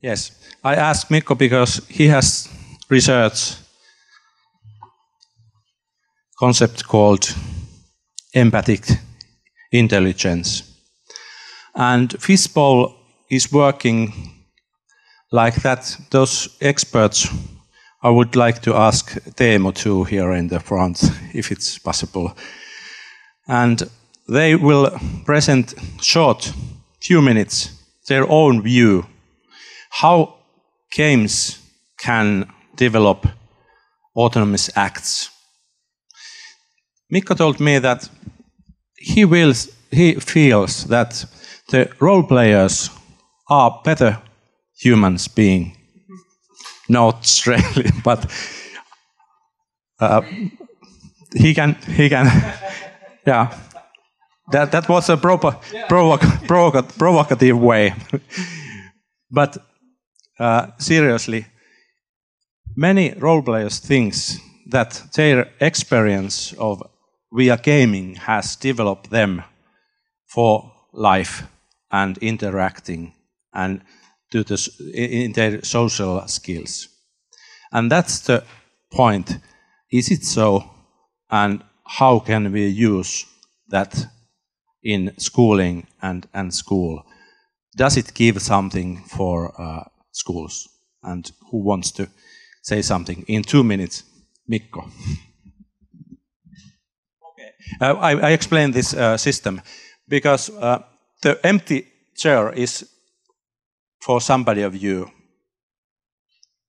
Yes, I asked Mikko because he has researched concept called empathic intelligence. And Fishbowl is working like that. Those experts, I would like to ask Teemu too here in the front, if it's possible. And they will present short, few minutes, their own view, how games can develop autonomous acts. Mikko told me that he feels that the role players are better humans being. Not really, but he can, yeah. That was a provocative way. But seriously, many role players think that their experience of via gaming has developed them for life and interacting and in their social skills. And that's the point. Is it so? And how can we use that in schooling and school? Does it give something for schools? And who wants to say something in 2 minutes? Mikko. Okay. I explain this system because the empty chair is for somebody of you.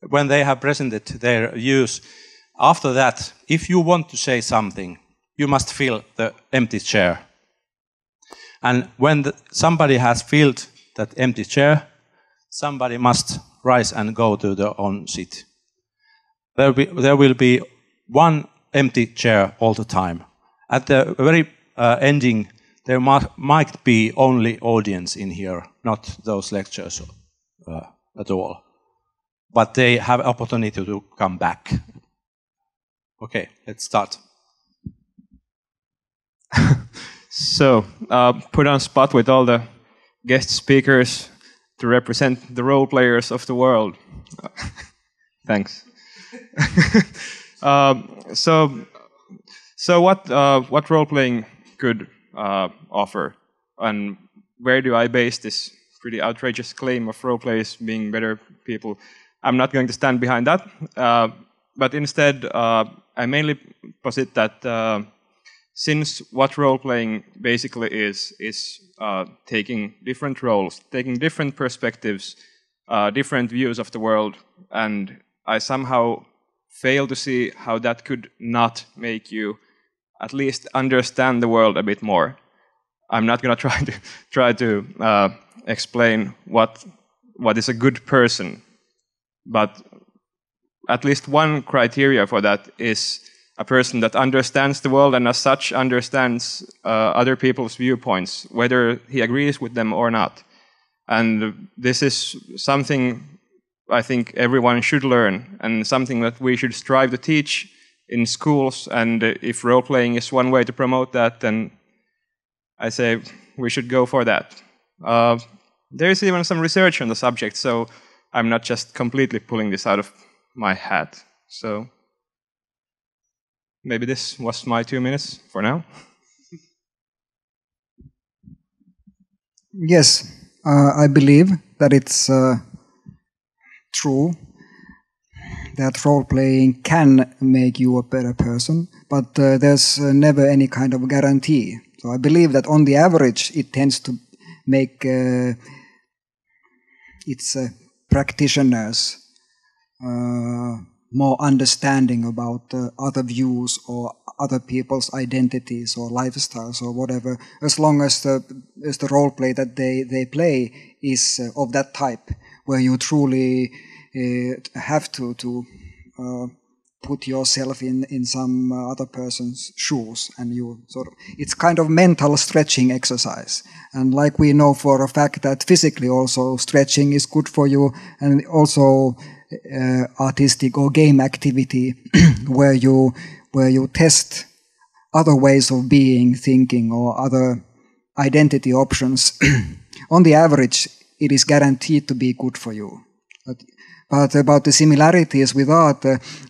When they have presented their views, after that, if you want to say something, you must fill the empty chair. And when somebody has filled that empty chair, somebody must rise and go to their own seat. There will be one empty chair all the time. At the very ending, there might be only audience in here, not those lectures at all. But they have opportunity to come back. Okay, let's start. So, put on spot with all the guest speakers to represent the role players of the world. Thanks. So what role playing could offer, and where do I base this pretty outrageous claim of role players being better people? I'm not going to stand behind that, but instead I mainly posit that since what role playing basically is taking different roles, taking different perspectives, different views of the world, and I somehow fail to see how that could not make you at least understand the world a bit more. I'm not going to try to explain what is a good person, but at least one criteria for that is a person that understands the world and as such understands other people's viewpoints, whether he agrees with them or not. And this is something I think everyone should learn, and something that we should strive to teach in schools. And if role-playing is one way to promote that, then I say we should go for that. There's even some research on the subject, so I'm not just completely pulling this out of my hat. So maybe this was my 2 minutes for now. Yes, I believe that it's true that role-playing can make you a better person, but there's never any kind of guarantee. So I believe that on the average, it tends to make its practitioners more understanding about other views or other people's identities or lifestyles or whatever, as long as the role play that they play is of that type, where you truly have to put yourself in some other person's shoes, and you sort of, it's kind of mental stretching exercise. And like we know for a fact that physically also stretching is good for you, and also artistic or game activity where you test other ways of being, thinking, or other identity options. On the average, it is guaranteed to be good for you. But about the similarities with art,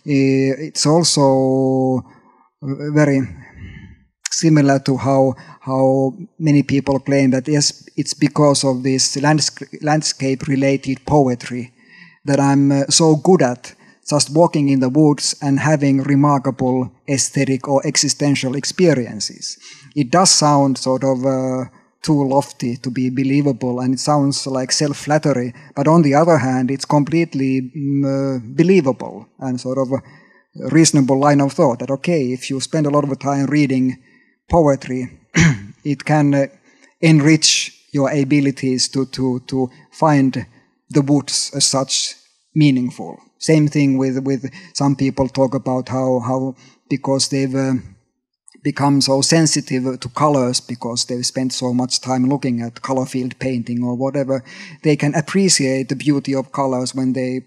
it's also very similar to how many people claim that yes, it's because of this landscape-related poetry that I'm so good at just walking in the woods and having remarkable aesthetic or existential experiences. It does sound sort of too lofty to be believable, and it sounds like self-flattery, but on the other hand, it's completely believable and sort of a reasonable line of thought that, okay, if you spend a lot of time reading poetry, it can enrich your abilities to find the woods as such meaningful. Same thing with some people talk about how because they've become so sensitive to colors because they've spent so much time looking at color field painting or whatever, they can appreciate the beauty of colors when they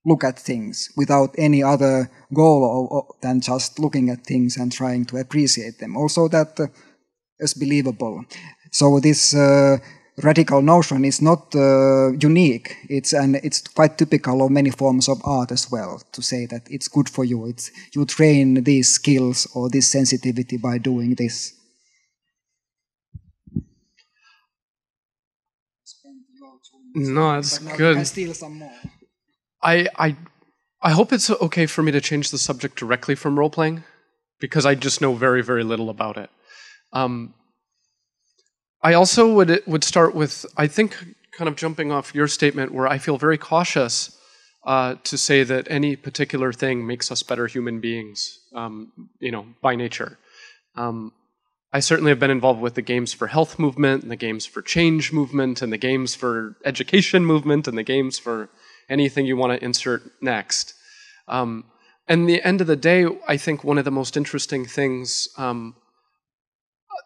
look at things without any other goal than just looking at things and trying to appreciate them. Also that is believable. So this radical notion is not unique. It's quite typical of many forms of art as well, to say that it's good for you. You train these skills or this sensitivity by doing this. No, that's but good. Can steal some more. I hope it's okay for me to change the subject directly from role-playing, because I just know very, very little about it. I also would start with, I think, kind of jumping off your statement, where I feel very cautious to say that any particular thing makes us better human beings, by nature. I certainly have been involved with the Games for Health movement, and the Games for Change movement, and the Games for Education movement, and the Games for anything you want to insert next. And the end of the day, I think one of the most interesting things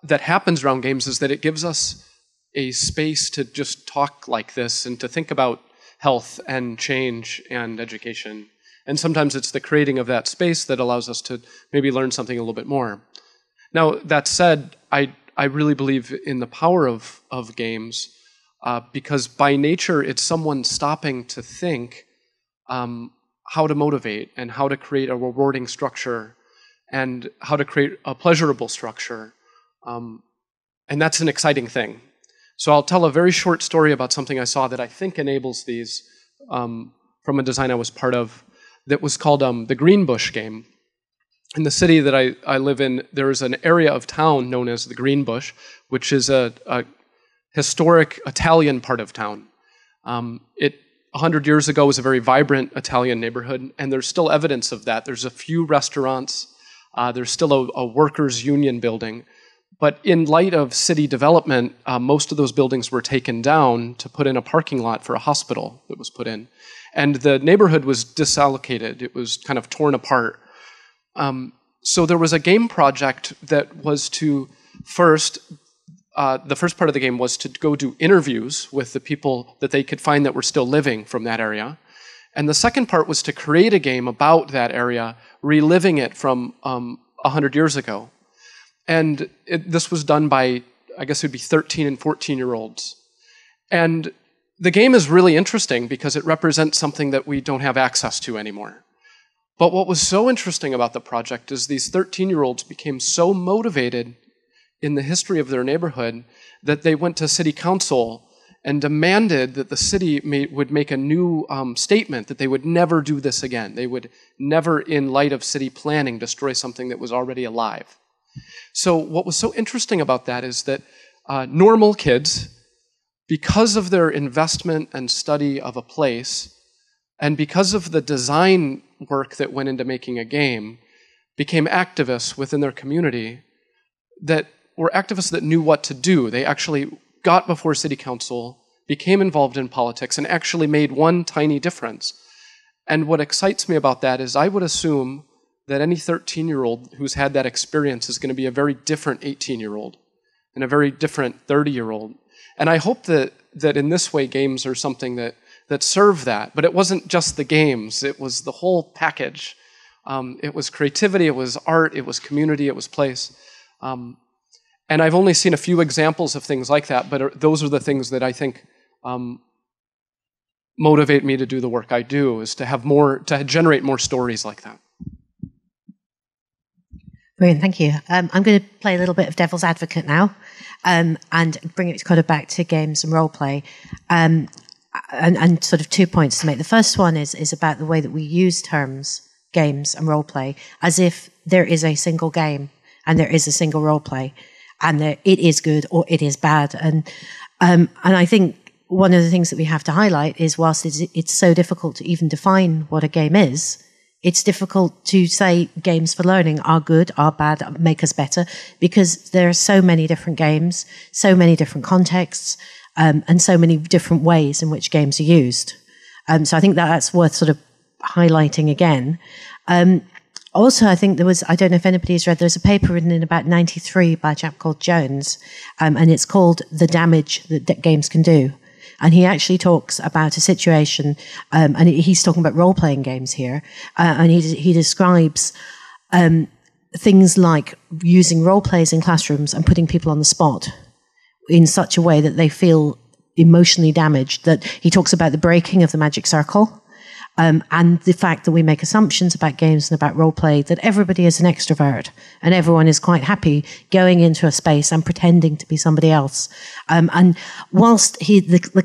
that happens around games is that it gives us a space to just talk like this and to think about health and change and education. And sometimes it's the creating of that space that allows us to maybe learn something a little bit more. Now, that said, I really believe in the power of games because by nature, it's someone stopping to think how to motivate and how to create a rewarding structure and how to create a pleasurable structure. And that's an exciting thing. So I'll tell a very short story about something I saw that I think enables these from a design I was part of that was called the Green Bush game. In the city that I live in, there is an area of town known as the Green Bush, which is a historic Italian part of town. 100 years ago was a very vibrant Italian neighborhood, and there's still evidence of that. There's a few restaurants. There's still a workers' union building. But in light of city development, most of those buildings were taken down to put in a parking lot for a hospital that was put in. And the neighborhood was disallocated. It was kind of torn apart. So there was a game project that was to the first part of the game was to go do interviews with the people that they could find that were still living from that area. And the second part was to create a game about that area, reliving it from 100 years ago. And this was done by, I guess it would be 13 and 14-year-olds. And the game is really interesting because it represents something that we don't have access to anymore. But what was so interesting about the project is these 13-year-olds became so motivated in the history of their neighborhood that they went to city council and demanded that the city would make a new statement that they would never do this again. They would never, in light of city planning, destroy something that was already alive. So what was so interesting about that is that normal kids, because of their investment and study of a place, and because of the design work that went into making a game, became activists within their community that were activists that knew what to do. They actually got before city council, became involved in politics, and actually made one tiny difference. And what excites me about that is I would assume that any 13-year-old who's had that experience is going to be a very different 18-year-old and a very different 30-year-old. And I hope that in this way games are something that serve that. But it wasn't just the games, it was the whole package. It was creativity, it was art, it was community, it was place. And I've only seen a few examples of things like that, but those are the things that I think motivate me to do the work I do, is to have more, to generate more stories like that. Brilliant, thank you. I'm going to play a little bit of devil's advocate now, and bring it kind of back to games and role play, and sort of 2 points to make. The first one is about the way that we use terms, games and role play, as if there is a single game and there is a single role play, and it is good or it is bad. And I think one of the things that we have to highlight is, whilst it's so difficult to even define what a game is, it's difficult to say games for learning are good, are bad, make us better, because there are so many different games, so many different contexts, and so many different ways in which games are used. So I think that's worth sort of highlighting again. Also, I think I don't know if anybody's read, there's a paper written in about 93 by a chap called Jones, and it's called The Damage That Games Can Do. And he actually talks about a situation, and he's talking about role-playing games here, and he describes things like using role-plays in classrooms and putting people on the spot in such a way that they feel emotionally damaged, that he talks about the breaking of the magic circle, and the fact that we make assumptions about games and about role-play, that everybody is an extrovert and everyone is quite happy going into a space and pretending to be somebody else. And whilst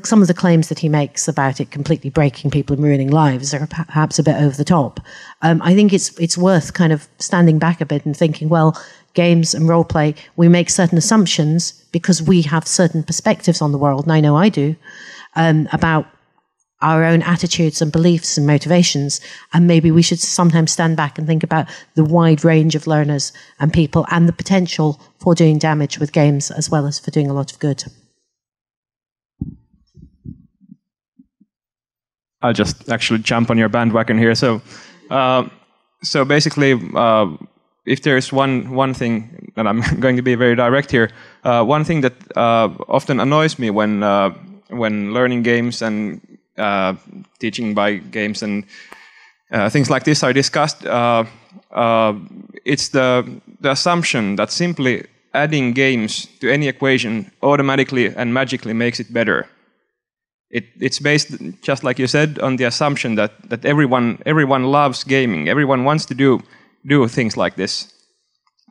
some of the claims that he makes about it completely breaking people and ruining lives are perhaps a bit over the top, I think it's worth kind of standing back a bit and thinking, well, games and role-play, we make certain assumptions because we have certain perspectives on the world, and I know I do, about our own attitudes and beliefs and motivations, and maybe we should sometimes stand back and think about the wide range of learners and people and the potential for doing damage with games as well as for doing a lot of good. I'll just actually jump on your bandwagon here. So basically, if there's one thing, and I'm going to be very direct here, one thing that often annoys me when learning games and teaching by games and things like this are discussed, it's the assumption that simply adding games to any equation automatically and magically makes it better. It's based, just like you said, on the assumption that everyone loves gaming, everyone wants to do things like this.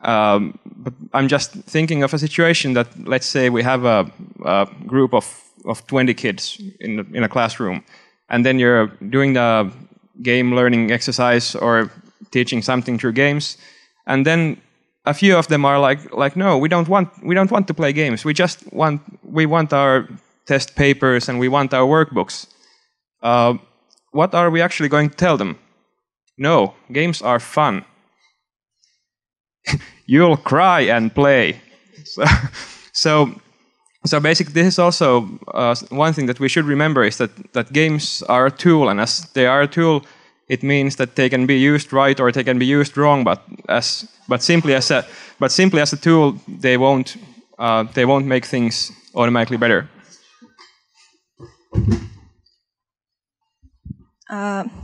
But I'm just thinking of a situation that, let's say we have a group of 20 kids in a classroom, and then you're doing the game learning exercise or teaching something through games, and then a few of them are like, no, we don't want to play games. We want our test papers and we want our workbooks. What are we actually going to tell them? No, games are fun. You'll cry and play. So basically, this is also one thing that we should remember, is that games are a tool, and as they are a tool, it means that they can be used right or they can be used wrong. But simply as a tool, they won't make things automatically better.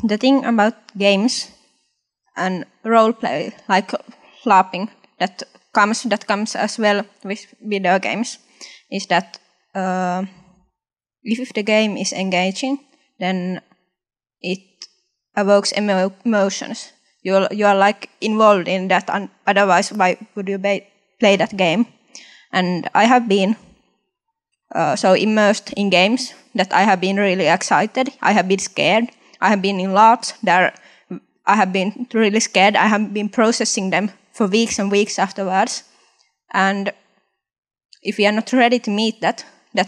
The thing about games and role play, like LARPing, that comes as well with video games, is that if the game is engaging, then it evokes emotions. You are like involved in that, and otherwise why would you play that game? And I have been so immersed in games that I have been really excited. I have been scared. I have been in LARPs there. I have been really scared. I have been processing them for weeks and weeks afterwards. And if we are not ready to meet that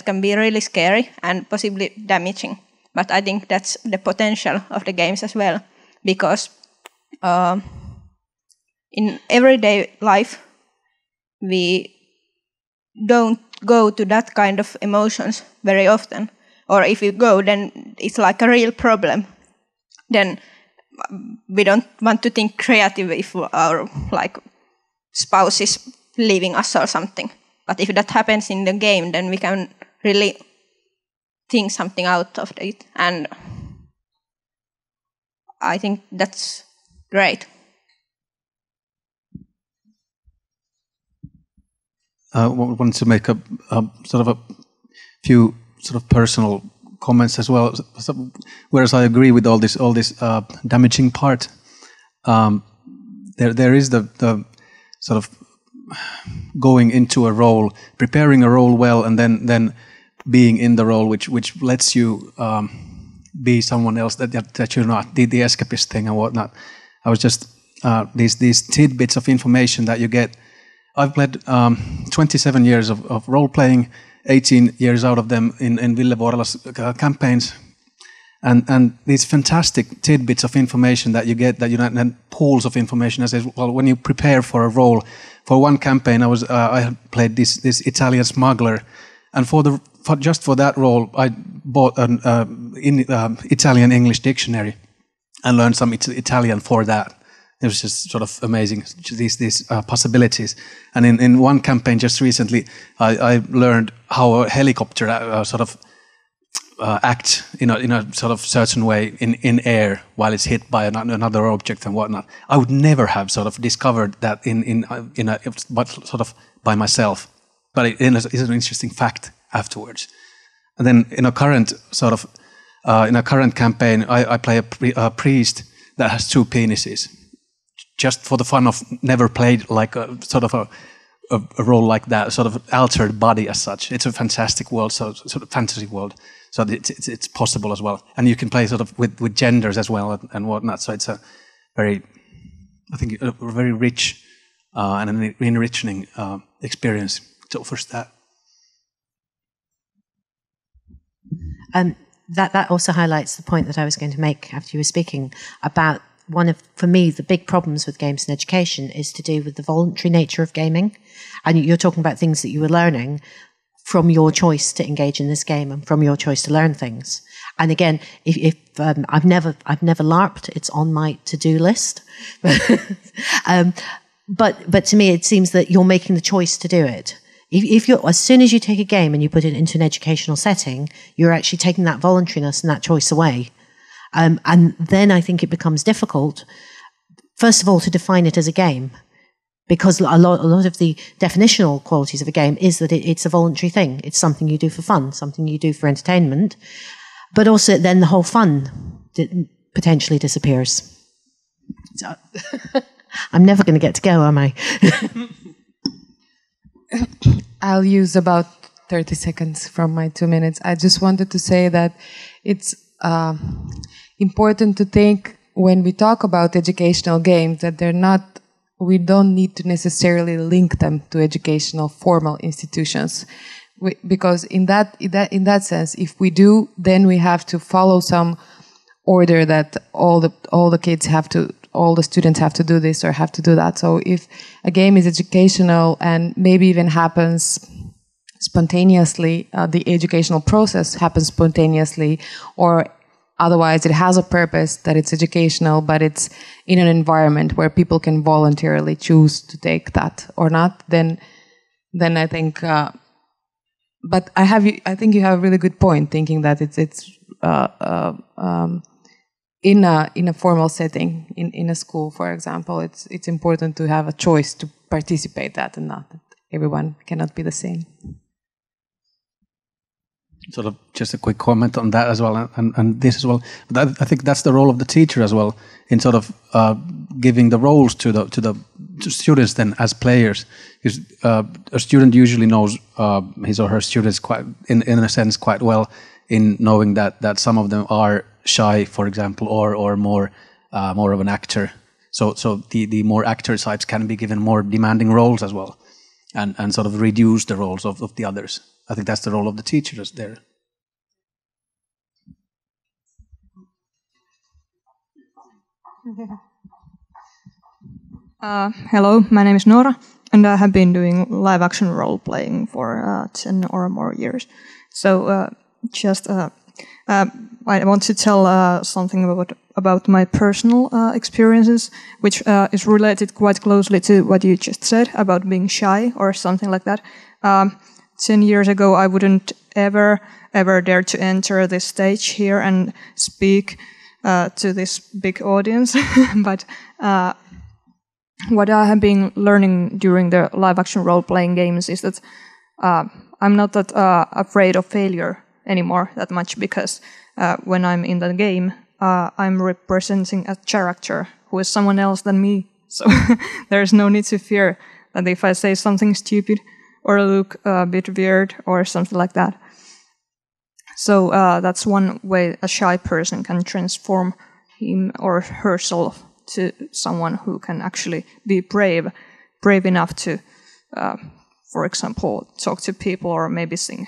can be really scary and possibly damaging. But I think that's the potential of the games as well, because in everyday life, we don't go to that kind of emotions very often. Or if you go, then it's like a real problem. Then we don't want to think creative if our spouse is leaving us or something. But if that happens in the game, then we can really think something out of it. And I think that's great. I wanted to make a sort of a few sort of personal comments as well. Whereas I agree with all this damaging part. There is the sort of going into a role, preparing a role well, and then being in the role, which lets you be someone else that you're not. The escapist thing and whatnot. I was just these tidbits of information that you get. I've played 27 years of role playing, 18 years out of them in Ville Vuorela's campaigns. And these fantastic tidbits of information that you get, that and pools of information. As well, when you prepare for a role, for one campaign, I had played this Italian smuggler, and just for that role, I bought an Italian English dictionary and learned some Italian for that. It was just sort of amazing, these possibilities. And in one campaign just recently, I learned how a helicopter sort of act in a sort of certain way in air while it's hit by another object and whatnot. I would never have sort of discovered that but sort of by myself. But it is an interesting fact afterwards. And then in a current campaign, I play a priest that has two penises, just for the fun of never played like a sort of a role like that, sort of altered body as such. It's a fantastic world, sort of fantasy world. So it's possible as well, and you can play sort of with genders as well and whatnot. So it's a very rich and an enriching experience. It offers that. That also highlights the point that I was going to make after you were speaking about one of, for me, the big problems with games and education is to do with the voluntary nature of gaming. And you're talking about things that you were learning from your choice to engage in this game and from your choice to learn things. And again, if I've never LARPed, it's on my to-do list. But to me, it seems that you're making the choice to do it. If you're, as soon as you take a game and you put it into an educational setting, you're actually taking that voluntariness and that choice away. And then I think it becomes difficult, first of all, to define it as a game. Because a lot of the definitional qualities of a game is that it's a voluntary thing. It's something you do for fun, something you do for entertainment. But also then the whole fun potentially disappears. So, I'm never going to get to go, am I? I'll use about 30 seconds from my 2 minutes. I just wanted to say that it's important to think when we talk about educational games that they're not, we don't need to necessarily link them to educational formal institutions. Because in that sense, if we do, then we have to follow some order that all the kids have to, all the students have to do this or have to do that. So if a game is educational and maybe even happens spontaneously, the educational process happens spontaneously, or otherwise it has a purpose that it's educational, but it's in an environment where people can voluntarily choose to take that or not, then I think, but I think you have a really good point, thinking that it's in a formal setting, in a school, for example, it's important to have a choice to participate that and not that everyone cannot be the same. Sort of just a quick comment on that as well, and this as well. But I think that's the role of the teacher as well, in sort of giving the roles to students then as players. Because a student usually knows his or her students quite, in a sense, quite well, in knowing that some of them are shy, for example, or more of an actor. So the more actor types can be given more demanding roles as well, and sort of reduce the roles of the others. I think that's the role of the teachers there. Hello, my name is Nora, and I have been doing live action role playing for 10 or more years. So I want to tell something about my personal experiences, which is related quite closely to what you just said about being shy or something like that. 10 years ago, I wouldn't ever dare to enter this stage here and speak to this big audience. But what I have been learning during the live action role-playing games is that I'm not that afraid of failure anymore that much, because when I'm in the game, I'm representing a character who is someone else than me. So there's no need to fear that if I say something stupid or look a bit weird or something like that. So that's one way a shy person can transform him or herself to someone who can actually be brave enough to, for example, talk to people or maybe sing.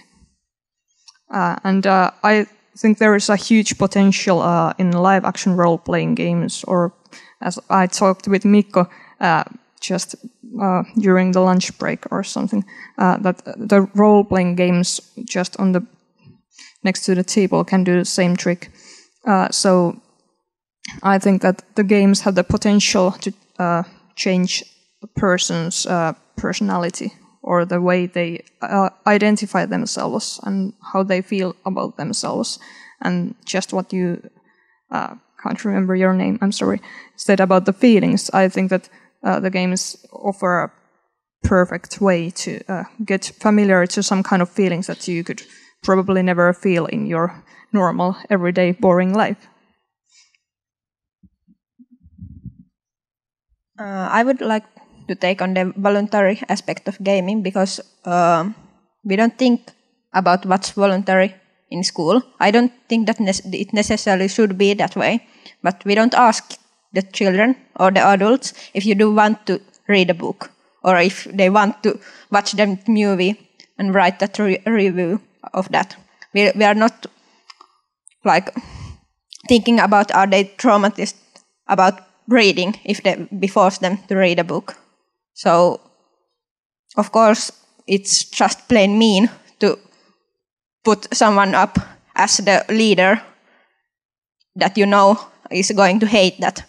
And I think there is a huge potential in live-action role-playing games, or as I talked with Mikko just during the lunch break or something, that the role-playing games just on the next to the table can do the same trick. So I think that the games have the potential to change a person's personality, or the way they identify themselves and how they feel about themselves. And just what you, can't remember your name, I'm sorry, said about the feelings, I think that the games offer a perfect way to get familiar to some kind of feelings that you could probably never feel in your normal, everyday, boring life. I would like to take on the voluntary aspect of gaming, because we don't think about what's voluntary in school. I don't think that it necessarily should be that way, but we don't ask the children or the adults if you do want to read a book, or if they want to watch the movie and write that review of that. We are not like thinking about, are they traumatized about reading if we force them to read a book. So, of course, it's just plain mean to put someone up as the leader that you know is going to hate that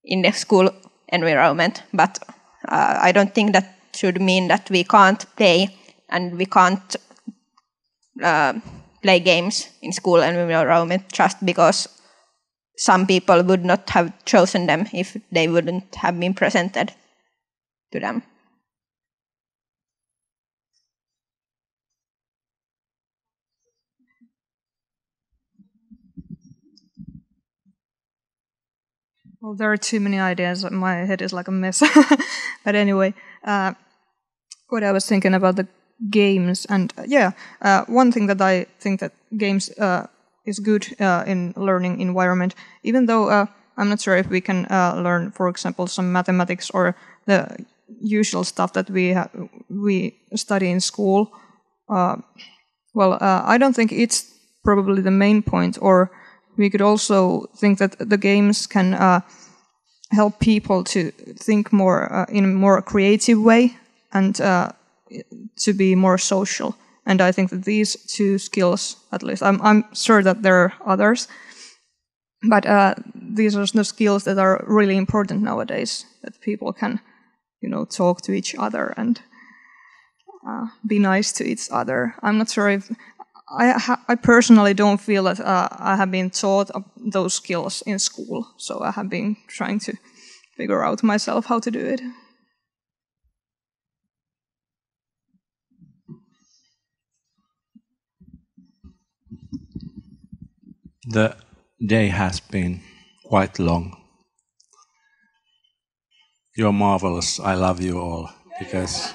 in the school environment. But I don't think that should mean that we can't play and we can't play games in school environment just because some people would not have chosen them if they wouldn't have been presented to them. Well, there are too many ideas. My head is like a mess. But anyway, what I was thinking about the games, and one thing that I think that games is good in learning environment, even though I'm not sure if we can learn, for example, some mathematics or the usual stuff that we study in school. I don't think it's probably the main point, or we could also think that the games can help people to think more in a more creative way and to be more social. And I think that these two skills, at least, I'm sure that there are others, but these are the skills that are really important nowadays, that people can, talk to each other and be nice to each other. I'm not sure if I personally don't feel that I have been taught those skills in school, so I have been trying to figure out myself how to do it. The day has been quite long. You're marvelous. I love you all because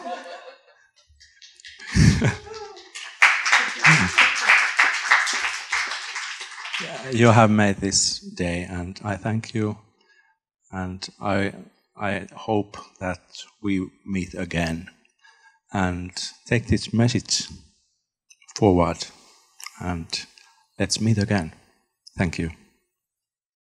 you have made this day, and I thank you. And I hope that we meet again and take this message forward. And let's meet again. Thank you.